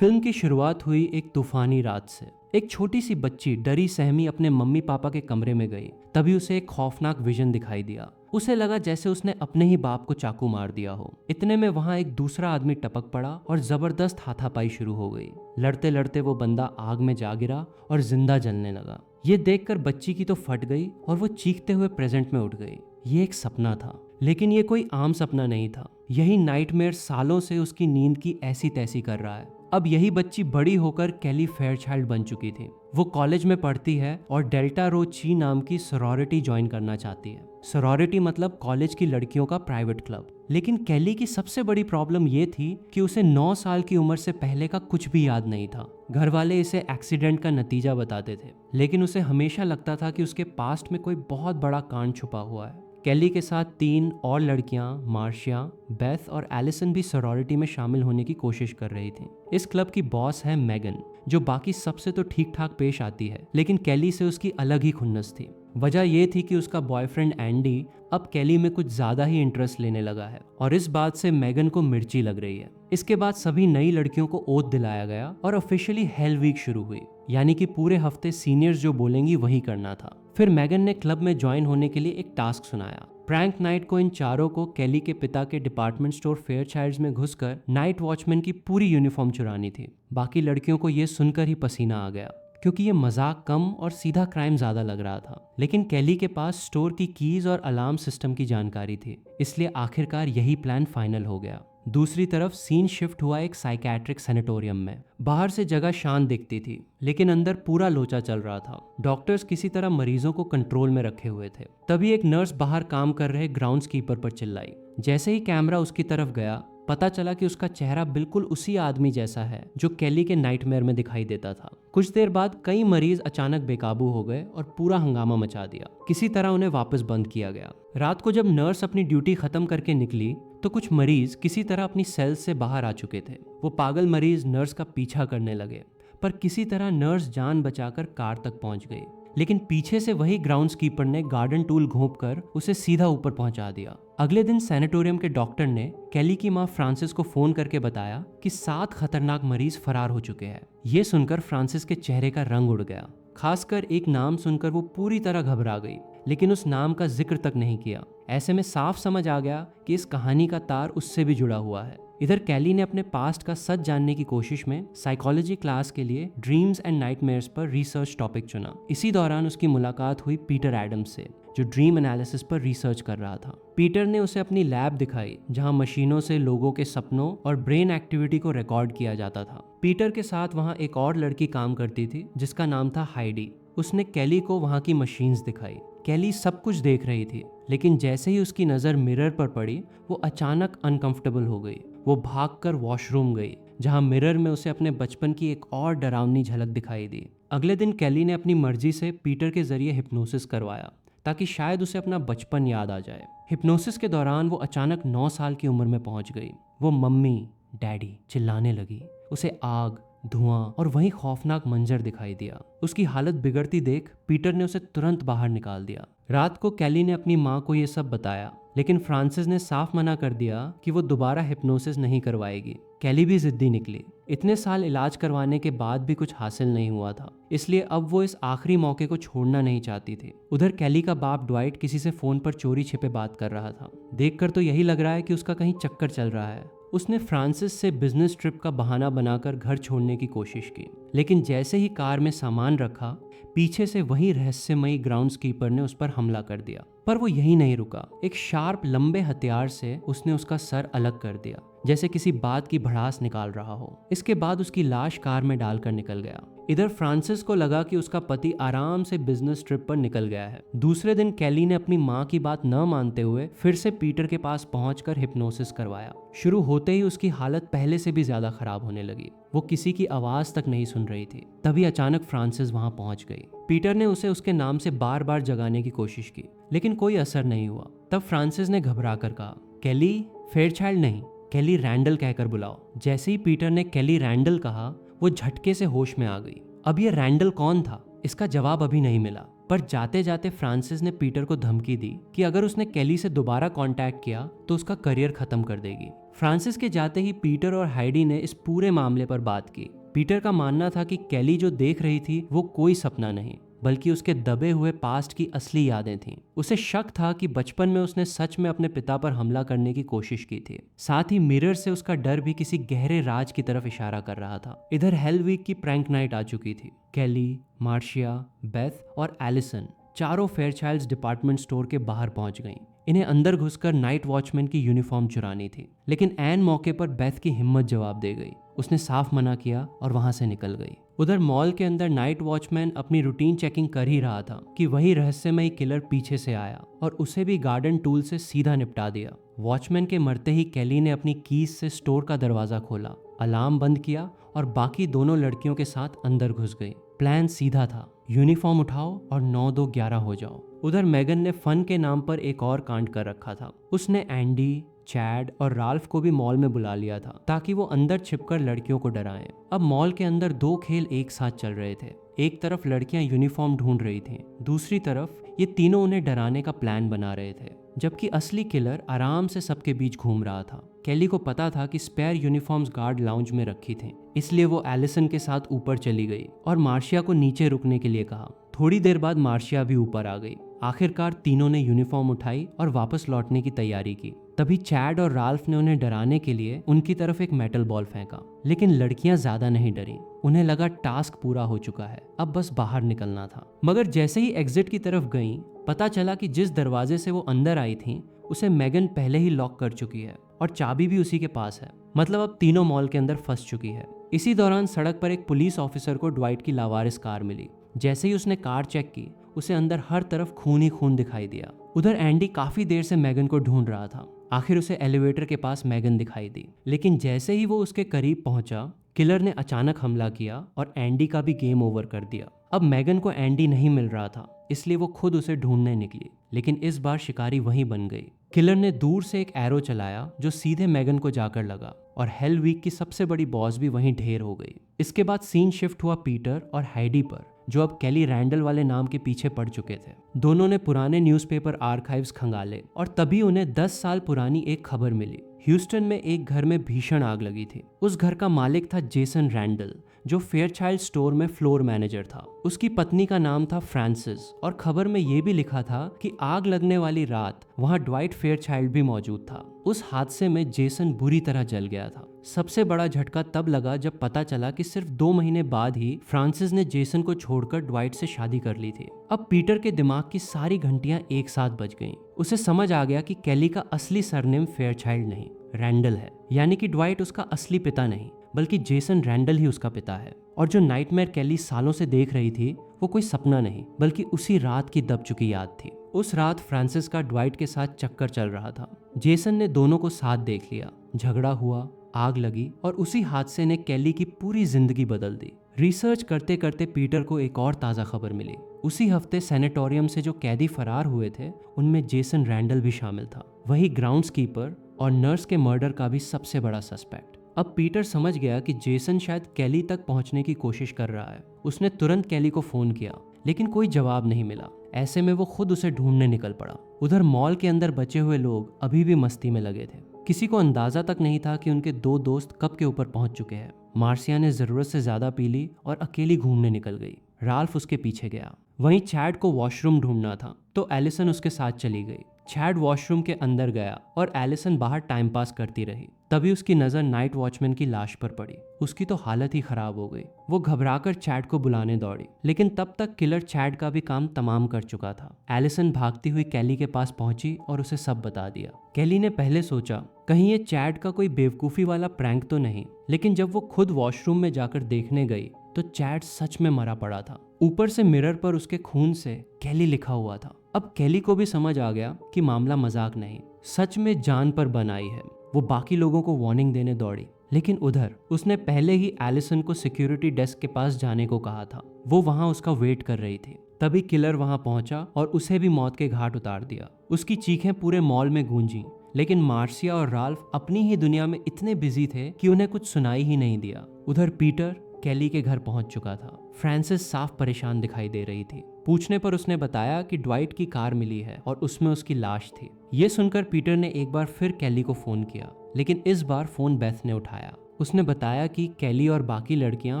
Film की शुरुआत हुई एक तूफानी रात से। एक छोटी सी बच्ची डरी सहमी अपने मम्मी पापा के कमरे में गई। तभी उसे एक खौफनाक विजन दिखाई दिया। उसे लगा जैसे उसने अपने ही बाप को चाकू मार दिया हो। इतने में वहां एक दूसरा आदमी टपक पड़ा और जबरदस्त हाथापाई शुरू हो गई। लड़ते लड़ते वो बंदा आग में जा गिरा और जिंदा जलने लगा। ये देखकर बच्ची की तो फट गई और वो चीखते हुए प्रेजेंट में उठ गई। ये एक सपना था, लेकिन ये कोई आम सपना नहीं था। यही नाइटमेयर सालों से उसकी नींद की ऐसी तैसी कर रहा है। अब यही बच्ची बड़ी होकर कैली फेयरचाइल्ड बन चुकी थी। वो कॉलेज में पढ़ती है और डेल्टा रो ची नाम की सोरोरिटी ज्वाइन करना चाहती है। सोरोरिटी मतलब कॉलेज की लड़कियों का प्राइवेट क्लब। लेकिन कैली की सबसे बड़ी प्रॉब्लम ये थी कि उसे 9 साल की उम्र से पहले का कुछ भी याद नहीं था। घर वाले इसे एक्सीडेंट का नतीजा बताते थे, लेकिन उसे हमेशा लगता था कि उसके पास्ट में कोई बहुत बड़ा कांड छुपा हुआ है। कैली के साथ 3 और लड़कियां मार्शिया, बेथ और एलिसन भी सोरोरिटी में शामिल होने की कोशिश कर रही थी। इस क्लब की बॉस है मैगन, जो बाकी सबसे तो ठीक ठाक पेश आती है, लेकिन कैली से उसकी अलग ही खुन्नस थी। वजह यह थी कि उसका बॉयफ्रेंड एंडी अब कैली में कुछ ज्यादा ही इंटरेस्ट लेने लगा है और इस बात से मैगन को मिर्ची लग रही है। इसके बाद सभी नई लड़कियों को ओथ दिलाया गया और ऑफिशियली हेल वीक शुरू हुई, यानी कि पूरे हफ्ते सीनियर्स जो बोलेंगी वही करना था। फिर मैगन ने क्लब में ज्वाइन होने के लिए एक टास्क सुनाया। प्रैंक नाइट को इन चारों को कैली के पिता के डिपार्टमेंट स्टोर फेयरचाइल्ड्स में घुसकर नाइट वॉचमैन की पूरी यूनिफॉर्म चुरानी थी। बाकी लड़कियों को यह सुनकर ही पसीना आ गया, क्योंकि ये मजाक कम और सीधा क्राइम ज्यादा लग रहा था। लेकिन कैली के पास स्टोर की कीज और अलार्म सिस्टम की जानकारी थी, इसलिए आखिरकार यही प्लान फाइनल हो गया। दूसरी तरफ सीन शिफ्ट हुआ एक साइकेट्रिक सैनिटोरियम में। बाहर से जगह शांत दिखती थी, लेकिन अंदर पूरा लोचा चल रहा था। डॉक्टर्स किसी तरह मरीजों को कंट्रोल में रखे हुए थे। तभी एक नर्स बाहर काम कर रहे ग्राउंड्स कीपर पर चिल्लाई। जैसे ही कैमरा उसकी तरफ गया, पता चला कि उसका चेहरा बिल्कुल उसी आदमी जैसा है जो कैली के नाइटमेयर में दिखाई देता था। कुछ देर बाद कई मरीज अचानक बेकाबू हो गए और पूरा हंगामा मचा दिया। किसी तरह उन्हें वापस बंद किया गया। रात को जब नर्स अपनी ड्यूटी खत्म करके निकली तो कुछ मरीज किसी तरह अपनी सेल से बाहर आ चुके थे। वो पागल मरीज नर्स का पीछा करने लगे, पर किसी तरह नर्स जान बचाकर कार तक पहुंच गई। लेकिन पीछे से वही ग्राउंड्स कीपर ने गार्डन टूल घोंपकर उसे सीधा ऊपर पहुंचा दिया। अगले दिन सैनिटोरियम के डॉक्टर ने कैली की मां फ्रांसिस को फोन करके बताया कि 7 खतरनाक मरीज फरार हो चुके हैं। ये सुनकर फ्रांसिस के चेहरे का रंग उड़ गया। खासकर एक नाम सुनकर वो पूरी तरह घबरा गई, लेकिन उस नाम का जिक्र तक नहीं किया। ऐसे में साफ समझ आ गया कि इस कहानी का तार उससे भी जुड़ा हुआ है। इधर कैली ने अपने पास्ट का सच जानने की कोशिश में साइकोलॉजी क्लास के लिए ड्रीम्स एंड नाइटमेयर्स पर रिसर्च टॉपिक चुना। इसी दौरान उसकी मुलाकात हुई पीटर एडम्स से, जो ड्रीम एनालिसिस पर रिसर्च कर रहा था। पीटर ने उसे अपनी लैब दिखाई, जहां मशीनों से लोगों के सपनों और ब्रेन एक्टिविटी को रिकॉर्ड किया जाता था। पीटर के साथ वहां एक और लड़की काम करती थी जिसका नाम था हाइडी। उसने कैली को वहां की मशीन्स दिखाई। कैली सब कुछ देख रही थी, लेकिन जैसे ही उसकी नज़र मिरर पर पड़ी, वो अचानक अनकंफर्टेबल हो गई। वो भागकर वॉशरूम गई, जहां मिरर में उसे अपने बचपन की एक और डरावनी झलक दिखाई दी। अगले दिन कैली ने अपनी मर्जी से पीटर के जरिए हिप्नोसिस करवाया, ताकि शायद उसे अपना बचपन याद आ जाए। हिप्नोसिस के दौरान वो अचानक 9 साल की उम्र में पहुंच गई। वो मम्मी डैडी चिल्लाने लगी। उसे आग, धुआं और वही खौफनाक मंजर दिखाई दिया। उसकी हालत बिगड़ती देख पीटर ने उसे तुरंत बाहर निकाल दिया। रात को कैली ने अपनी माँ को ये सब बताया, लेकिन फ्रांसिस ने साफ मना कर दिया कि वो दोबारा हिप्नोसिस नहीं करवाएगी। कैली भी जिद्दी निकली। इतने साल इलाज करवाने के बाद भी कुछ हासिल नहीं हुआ था, इसलिए अब वो इस आखिरी मौके को छोड़ना नहीं चाहती थी। उधर कैली का बाप ड्वाइट किसी से फोन पर चोरी छिपे बात कर रहा था। देखकर तो यही लग रहा है कि उसका कहीं चक्कर चल रहा है। उसने फ्रांसिस से बिजनेस ट्रिप का बहाना बनाकर घर छोड़ने की कोशिश की, लेकिन जैसे ही कार में सामान रखा, पीछे से वही रहस्यमयी ग्राउंड्स कीपर ने उस पर हमला कर दिया। पर वो यही नहीं रुका। एक शार्प लंबे हथियार से उसने उसका सर अलग कर दिया, जैसे किसी बात की भड़ास निकाल रहा हो। इसके बाद उसकी लाश कार में डालकर निकल गया। इधर फ्रांसिस को लगा कि उसका पति आराम से बिजनेस ट्रिप पर निकल गया है। दूसरे दिन कैली ने अपनी माँ की बात न मानते हुए फिर से पीटर के पास पहुंचकर हिप्नोसिस करवाया। शुरू होते ही उसकी हालत पहले से भी ज्यादा खराब होने लगी। वो किसी की आवाज तक नहीं सुन रही थी। तभी अचानक फ्रांसिस वहां पहुंच गई। पीटर ने उसे उसके नाम से बार बार जगाने की कोशिश की, लेकिन कोई असर नहीं हुआ। तब फ्रांसिस ने घबरा कर कहा, कैली फेयरचाइल्ड नहीं, कैली रैंडल कहकर बुलाओ। जैसे ही पीटर ने कैली रैंडल कहा, वो झटके से होश में आ गई। अब ये रैंडल कौन था, इसका जवाब अभी नहीं मिला। पर जाते जाते फ्रांसिस ने पीटर को धमकी दी कि अगर उसने केली से दोबारा कांटेक्ट किया तो उसका करियर खत्म कर देगी। फ्रांसिस के जाते ही पीटर और हाइडी ने इस पूरे मामले पर बात की। पीटर का मानना था कि केली जो देख रही थी वो कोई सपना नहीं बल्कि उसके दबे हुए पास्ट की असली यादें थीं। उसे शक था कि बचपन में उसने सच में अपने पिता पर हमला करने की कोशिश की थी। साथ ही मिरर से उसका डर भी किसी गहरे राज की तरफ इशारा कर रहा था। इधर हेल वीक की प्रैंक नाइट आ चुकी थी। केली, मार्शिया, बेथ और एलिसन चारों फेयरचाइल्ड्स डिपार्टमेंट स्टोर के बाहर पहुंच गईं। इन्हें अंदर घुसकर नाइट वॉचमैन की यूनिफॉर्म चुरानी थी, लेकिन ऐन मौके पर बेथ की हिम्मत जवाब दे गई। उसने साफ मना किया और वहां से निकल गई। उधर मॉल के अंदर नाइट वॉचमैन अपनी रूटीन चेकिंग कर ही रहा था कि वही रहस्यमयी किलर पीछे से आया और उसे भी गार्डन टूल से सीधा निपटा दिया। वॉचमैन के मरते ही केली ने अपनी कीज से स्टोर का दरवाजा खोला, अलार्म बंद किया और बाकी दोनों लड़कियों के साथ अंदर घुस गई। प्लान सीधा था, यूनिफॉर्म उठाओ और 9-2-11 हो जाओ। उधर मेगन ने फन के नाम पर एक और कांड कर रखा था। उसने एंडी, चैड और राल्फ को भी मॉल में बुला लिया था ताकि वो अंदर छिपकर लड़कियों को डराएं। अब मॉल के अंदर दो खेल एक साथ चल रहे थे। एक तरफ लड़कियां यूनिफॉर्म ढूंढ रही थीं, दूसरी तरफ ये तीनों उन्हें डराने का प्लान बना रहे थे, जबकि असली किलर आराम से सबके बीच घूम रहा था। केली को पता था कि स्पेयर यूनिफॉर्म्स गार्ड लाउंज में रखी थी, इसलिए वो एलिसन के साथ ऊपर चली गई और मार्शिया को नीचे रुकने के लिए कहा। थोड़ी देर बाद मार्शिया भी ऊपर आ गई। आखिरकार तीनों ने यूनिफॉर्म उठाई और वापस लौटने की तैयारी की। तभी चैड और राल्फ ने उन्हें डराने के लिए उनकी तरफ एक मेटल बॉल फेंका, लेकिन लड़कियां ज्यादा नहीं डरी। उन्हें लगा टास्क पूरा हो चुका है, अब बस बाहर निकलना था। मगर जैसे ही एग्जिट की तरफ गईं, पता चला कि जिस दरवाजे से वो अंदर आई थीं, उसे मेगन पहले ही लॉक कर चुकी है और चाबी भी उसी के पास है। मतलब अब तीनों मॉल के अंदर फंस चुकी है। इसी दौरान सड़क पर एक पुलिस ऑफिसर को ड्वाइट की लावारिस कार मिली। जैसे ही उसने कार चेक की, उसे अंदर हर तरफ खून ही खून दिखाई दिया। उधर एंडी काफी देर से मेगन को ढूंढ रहा था। आखिर उसे एलिवेटर के पास मेगन दिखाई दी, लेकिन जैसे ही वो उसके करीब पहुंचा, किलर ने अचानक हमला किया और एंडी का भी गेम ओवर कर दिया। अब मेगन को एंडी नहीं मिल रहा था, इसलिए वो खुद उसे ढूंढने निकली, लेकिन इस बार शिकारी वहीं बन गई। किलर ने दूर से एक एरो चलाया जो सीधे मेगन को जाकर लगा और हेल वीक की सबसे बड़ी बॉस भी वहीं ढेर हो गई। इसके बाद सीन शिफ्ट हुआ पीटर और हाइडी पर, जो अब केली रैंडल वाले नाम के पीछे पड़ चुके थे। दोनों ने पुराने न्यूज़पेपर आर्काइव्स खंगाले और तभी उन्हें 10 साल पुरानी एक खबर मिली। ह्यूस्टन में एक घर में भीषण आग लगी थी। उस घर का मालिक था जेसन रैंडल, जो फेयरचाइल्ड स्टोर में फ्लोर मैनेजर था। उसकी पत्नी का नाम था फ्रांसिस और खबर में यह भी लिखा था कि आग लगने वाली रात वहां ड्वाइट फेयरचाइल्ड भी मौजूद था। उस हादसे में जेसन बुरी तरह जल गया था। सबसे बड़ा झटका तब लगा जब पता चला कि सिर्फ 2 महीने बाद ही फ्रांसिस ने जेसन को छोड़कर ड्वाइट से शादी कर ली थी। अब पीटर के दिमाग की सारी घंटियां एक साथ बज गईं। उसे समझ आ गया कि केली का असली सरनेम फेयरचाइल्ड नहीं, रैंडल है। यानी कि ड्वाइट उसका असली पिता नहीं, बल्कि जेसन रैंडल ही उसका पिता है। और जो नाइटमेयर केली सालों से देख रही थी, वो कोई सपना नहीं, बल्कि उसी रात की दब चुकी याद थी। उस रात फ्रांसिस का ड्वाइट के साथ चक्कर चल रहा था। जेसन ने दोनों को साथ देख लिया, झगड़ा हुआ, आग लगी और उसी हादसे ने केली की पूरी जिंदगी बदल दी। रिसर्च करते करते पीटर को एक और ताज़ा खबर मिली। उसी हफ्ते सैनिटोरियम से जो कैदी फरार हुए थे, उनमें जेसन रैंडल भी शामिल था, वही ग्राउंड्सकीपर और नर्स के मर्डर का भी सबसे बड़ा सस्पेक्ट। अब पीटर समझ गया कि जेसन शायद केली तक पहुंचने की कोशिश कर रहा है। उसने तुरंत केली को फोन किया, लेकिन कोई जवाब नहीं मिला। ऐसे में वो खुद उसे ढूंढने निकल पड़ा। उधर मॉल के अंदर बचे हुए लोग अभी भी मस्ती में लगे थे। किसी को अंदाजा तक नहीं था कि उनके 2 दोस्त कब के ऊपर पहुंच चुके हैं। मार्सिया ने जरूरत से ज्यादा पी ली और अकेली घूमने निकल गई। राल्फ उसके पीछे गया। वहीं चैड को वॉशरूम ढूंढना था, तो एलिसन उसके साथ चली गई। चैड वॉशरूम के अंदर गया और एलिसन बाहर टाइम पास करती रही। तभी उसकी नजर नाइट वॉचमैन की लाश पर पड़ी। उसकी तो हालत ही खराब हो गई। वो घबराकर चैड को बुलाने दौड़ी, लेकिन तब तक किलर चैड का भी काम तमाम कर चुका था। एलिसन भागती हुई केली के पास पहुंची और उसे सब बता दिया। केली ने पहले सोचा कहीं ये चैड का कोई बेवकूफी वाला प्रैंक तो नहीं, लेकिन जब वो खुद वॉशरूम में जाकर देखने गई तो चैड सच में मरा पड़ा था। ऊपर से मिरर पर उसके खून से केली लिखा हुआ था। अब केली को भी समझ आ गया कि मामला मजाक नहीं, सच में जान पर बन आई है। वो बाकी लोगों को वार्निंग देने दौड़ी, लेकिन उधर उसने पहले ही एलिसन को सिक्योरिटी डेस्क के पास जाने को कहा था। वो वहां उसका वेट कर रही थी। तभी किलर वहां पहुंचा और उसे भी मौत के घाट उतार दिया। उसकी चीखें पूरे मॉल में गूंजी, लेकिन मार्सिया और राल्फ अपनी ही दुनिया में इतने बिजी थे कि उन्हें कुछ सुनाई ही नहीं दिया। उधर पीटर कैली के घर पहुंच चुका था। फ्रांसिस साफ परेशान दिखाई दे रही थी। पूछने पर उसने बताया कि ड्वाइट की कार मिली है और उसमें उसकी लाश थी। ये सुनकर पीटर ने एक बार फिर कैली को फोन किया, लेकिन इस बार फोन बेथ ने उठाया। उसने बताया कि कैली और बाकी लड़कियां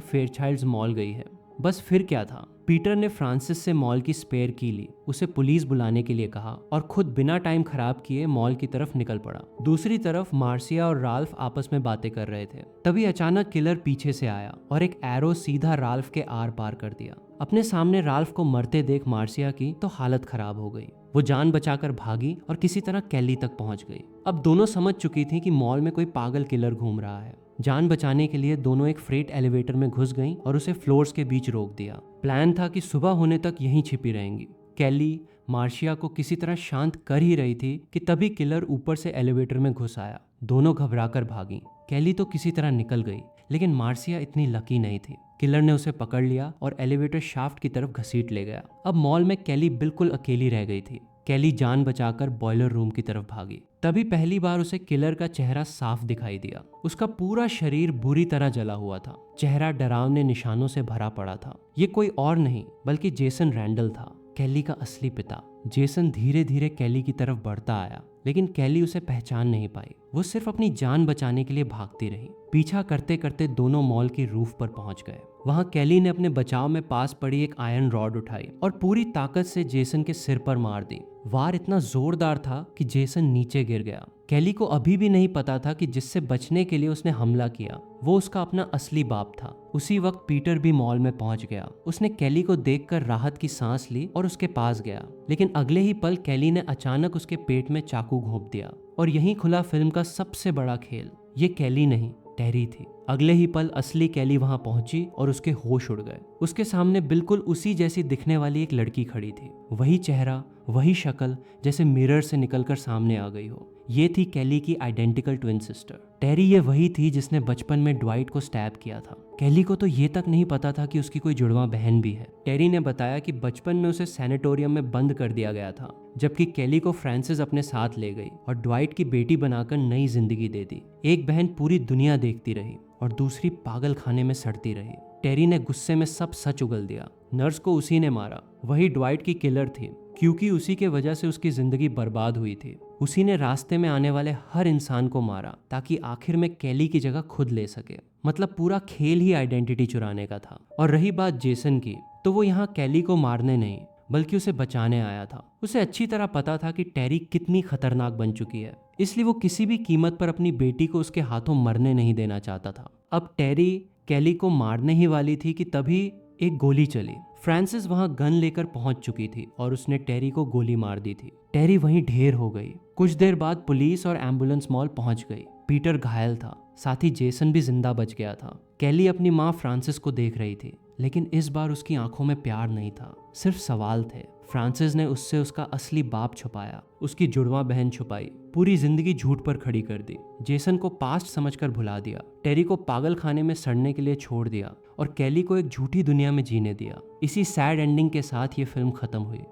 फेयरचाइल्ड्स मॉल गई है। बस फिर क्या था, पीटर ने फ्रांसिस से मॉल की स्पेयर की ली, उसे पुलिस बुलाने के लिए कहा और खुद बिना टाइम खराब किए मॉल की तरफ निकल पड़ा। दूसरी तरफ मार्सिया और राल्फ आपस में बातें कर रहे थे। तभी अचानक किलर पीछे से आया और एक एरो सीधा राल्फ के आर पार कर दिया। अपने सामने राल्फ को मरते देख मार्सिया की तो हालत खराब हो गई। वो जान बचाकर भागी और किसी तरह कैली तक पहुंच गई। अब दोनों समझ चुकी थी कि मॉल में कोई पागल किलर घूम रहा है। जान बचाने के लिए दोनों एक फ्रेट एलिवेटर में घुस गईं और उसे फ्लोर्स के बीच रोक दिया। प्लान था कि सुबह होने तक यहीं छिपी रहेंगी। कैली मार्शिया को किसी तरह शांत कर ही रही थी कि तभी किलर ऊपर से एलिवेटर में घुस आया। दोनों घबराकर भागी। कैली तो किसी तरह निकल गई, लेकिन मार्सिया इतनी लकी नहीं थी। किलर ने उसे पकड़ लिया और एलिवेटर शाफ्ट की तरफ घसीट ले गया। अब मॉल में कैली बिल्कुल अकेली रह गई थी। कैली जान बचाकर बॉयलर रूम की तरफ भागी। तभी पहली बार उसे किलर का चेहरा साफ दिखाई दिया। उसका पूरा शरीर बुरी तरह जला हुआ था। चेहरा डरावने निशानों से भरा पड़ा था। ये कोई और नहीं बल्कि जेसन रैंडल था, कैली का असली पिता। जेसन धीरे धीरे कैली की तरफ बढ़ता आया, लेकिन कैली उसे पहचान नहीं पाई। वो सिर्फ अपनी जान बचाने के लिए भागती रही। पीछा करते करते दोनों मॉल की रूफ पर पहुंच गए। वहां कैली ने अपने बचाव में पास पड़ी एक आयरन रॉड उठाई और पूरी ताकत से जेसन के सिर पर मार दी। वार इतना जोरदार था कि जेसन नीचे गिर गया। कैली को अभी भी नहीं पता था कि जिससे बचने के लिए उसने हमला किया वो उसका अपना असली बाप था। उसी वक्त पीटर भी मॉल में पहुंच गया। उसने कैली को देखकर राहत की सांस ली और उसके पास गया, लेकिन अगले ही पल कैली ने अचानक उसके पेट में चाकू घोंप दिया। और यहीं खुला फिल्म का सबसे बड़ा खेल। ये कैली नहीं, टेरी थी। अगले ही पल असली कैली वहां पहुंची और उसके होश उड़ गए। उसके सामने बिल्कुल उसी जैसी दिखने वाली एक लड़की खड़ी थी। वही चेहरा, वही शक्ल, जैसे मिरर से निकलकर सामने आ गई हो। ये थी कैली की आइडेंटिकल ट्विन सिस्टर टेरी। ये वही थी जिसने बचपन में ड्वाइट को स्टैब किया था। कैली को तो ये तक नहीं पता था कि उसकी कोई जुड़वा बहन भी है। टेरी ने बताया कि बचपन में उसे सैनिटोरियम में बंद कर दिया गया था, जबकि कैली को फ्रांसिस अपने साथ ले गई और ड्वाइट की बेटी बनाकर नई जिंदगी दे दी। एक बहन पूरी दुनिया देखती रही और दूसरी पागल खाने में सड़ती रही। टेरी ने गुस्से में सब सच उगल दिया। नर्स को उसी ने मारा, वही ड्वाइट की किलर थी, क्योंकि उसी के वजह से उसकी जिंदगी बर्बाद हुई थी। उसी ने रास्ते में आने वाले हर इंसान को मारा ताकि आखिर में कैली की जगह खुद ले सके। मतलब पूरा खेल ही आइडेंटिटी चुराने का था। और रही बात जेसन की, तो वो यहाँ कैली को मारने नहीं बल्कि उसे बचाने आया था। उसे अच्छी तरह पता था कि टेरी कितनी खतरनाक बन चुकी है, इसलिए वो किसी भी कीमत पर अपनी बेटी को उसके हाथों मरने नहीं देना चाहता था। अब टेरी कैली को मारने ही वाली थी कि तभी एक गोली चली। फ्रांसिस वहां गन लेकर पहुंच चुकी थी और उसने टेरी को गोली मार दी थी। टेरी वहीं ढेर हो गई। कुछ देर बाद पुलिस और एम्बुलेंस मॉल पहुंच गई। पीटर घायल था, साथ ही जेसन भी जिंदा बच गया था। कैली अपनी माँ फ्रांसिस को देख रही थी, लेकिन इस बार उसकी आंखों में प्यार नहीं था, सिर्फ सवाल थे। फ्रांसिस ने उससे उसका असली बाप छुपाया, उसकी जुड़वा बहन छुपाई, पूरी जिंदगी झूठ पर खड़ी कर दी। जेसन को पास्ट समझकर भुला दिया, टेरी को पागल खाने में सड़ने के लिए छोड़ दिया और कैली को एक झूठी दुनिया में जीने दिया। इसी सैड एंडिंग के साथ ये फिल्म खत्म हुई।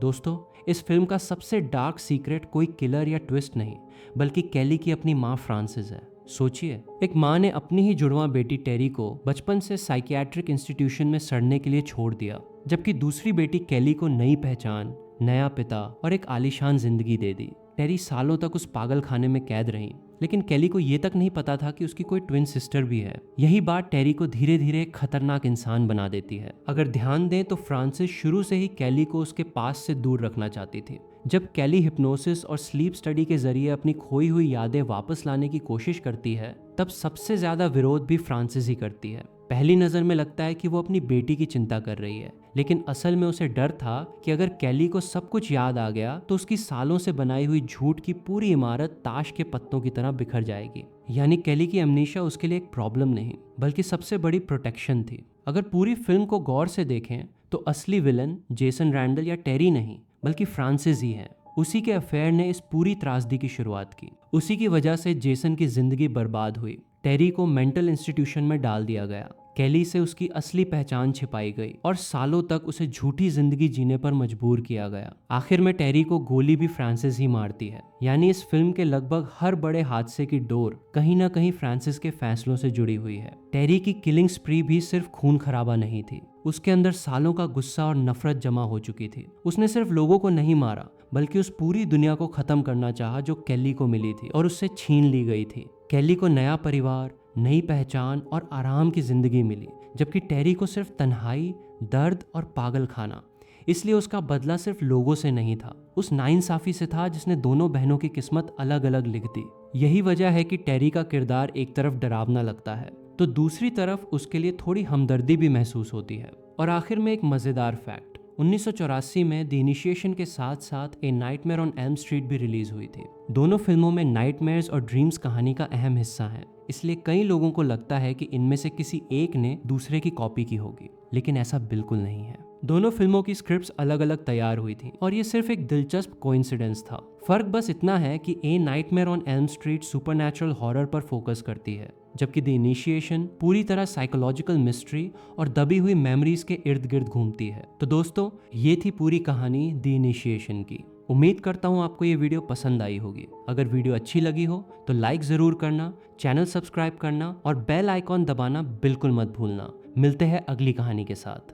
दोस्तों, इस फिल्म का सबसे डार्क सीक्रेट कोई किलर या ट्विस्ट नहीं, बल्कि कैली की अपनी माँ फ्रांसिस है। सोचिए, एक माँ ने अपनी ही जुड़वा बेटी टेरी को बचपन से साइकियाट्रिक इंस्टीट्यूशन में सड़ने के लिए छोड़ दिया, जबकि दूसरी बेटी कैली को नई पहचान, नया पिता और एक आलीशान जिंदगी दे दी। टेरी सालों तक उस पागल खाने में कैद रही, लेकिन कैली को ये तक नहीं पता था कि उसकी कोई ट्विन सिस्टर भी है। यही बात टेरी को धीरे धीरे एक खतरनाक इंसान बना देती है। अगर ध्यान दें तो फ्रांसिस शुरू से ही कैली को उसके पास से दूर रखना चाहती थी। जब कैली हिप्नोसिस और स्लीप स्टडी के जरिए अपनी खोई हुई यादें वापस लाने की कोशिश करती है, तब सबसे ज्यादा विरोध भी फ्रांसिस ही करती है। पहली नजर में लगता है कि वो अपनी बेटी की चिंता कर रही है, लेकिन असल में उसे डर था कि अगर कैली को सब कुछ याद आ गया तो उसकी सालों से बनाई हुई झूठ की पूरी इमारत ताश के पत्तों की तरह बिखर जाएगी। यानी कैली की अमनीशिया उसके लिए एक प्रॉब्लम नहीं, बल्कि सबसे बड़ी प्रोटेक्शन थी। अगर पूरी फिल्म को गौर से देखें तो असली विलन जेसन रैंडल या टेरी नहीं, बल्कि फ्रांसिस ही है। उसी के अफेयर ने इस पूरी त्रासदी की शुरुआत की। उसी की वजह से जेसन की जिंदगी बर्बाद हुई। टेरी को मेंटल इंस्टीट्यूशन में डाल दिया गया। कैली से उसकी असली पहचान छिपाई गई और सालों तक उसे झूठी जिंदगी जीने पर मजबूर किया गया। आखिर में टेरी को गोली भी फ्रांसिस ही मारती है। यानी इस फिल्म के लगभग हर बड़े हादसे की डोर कहीं ना कहीं फ्रांसिस के फैसलों से जुड़ी हुई है। टेरी की किलिंग स्प्री भी सिर्फ खून खराबा नहीं थी, उसके अंदर सालों का गुस्सा और नफरत जमा हो चुकी थी। उसने सिर्फ लोगों को नहीं मारा, बल्कि उस पूरी दुनिया को खत्म करना चाहा जो कैली को मिली थी और उससे छीन ली गई थी। कैली को नया परिवार, नई पहचान और आराम की जिंदगी मिली, जबकि टेरी को सिर्फ तन्हाई, दर्द और पागल खाना। इसलिए उसका बदला सिर्फ लोगों से नहीं था, उस नाइंसाफी से था जिसने दोनों बहनों की किस्मत अलग अलग लिख दी। यही वजह है कि टेरी का किरदार एक तरफ डरावना लगता है तो दूसरी तरफ उसके लिए थोड़ी हमदर्दी भी महसूस होती है। और आखिर में एक मजेदार फैक्ट, 1984 में द इनिशिएशन के साथ साथ ए नाइटमेयर ऑन एल्म स्ट्रीट भी रिलीज हुई थी। दोनों फिल्मों में नाइटमेयर्स और ड्रीम्स कहानी का अहम हिस्सा हैं, इसलिए कई लोगों को लगता है कि इनमें से किसी एक ने दूसरे की कॉपी की होगी, लेकिन ऐसा बिल्कुल नहीं है। दोनों फिल्मों की स्क्रिप्ट्स अलग अलग तैयार हुई थी और ये सिर्फ एक दिलचस्प कोइंसिडेंस था। फर्क बस इतना है कि a nightmare on Elm street supernatural horror पर फोकस करती है, जबकि द इनिशिएशन पूरी तरह साइकोलॉजिकल मिस्ट्री और दबी हुई मेमोरीज के इर्द गिर्द घूमती है। तो दोस्तों, ये थी पूरी कहानी द इनिशिएशन की। उम्मीद करता हूँ आपको ये वीडियो पसंद आई होगी। अगर वीडियो अच्छी लगी हो तो लाइक ज़रूर करना, चैनल सब्सक्राइब करना और बेल आइकॉन दबाना बिल्कुल मत भूलना। मिलते हैं अगली कहानी के साथ।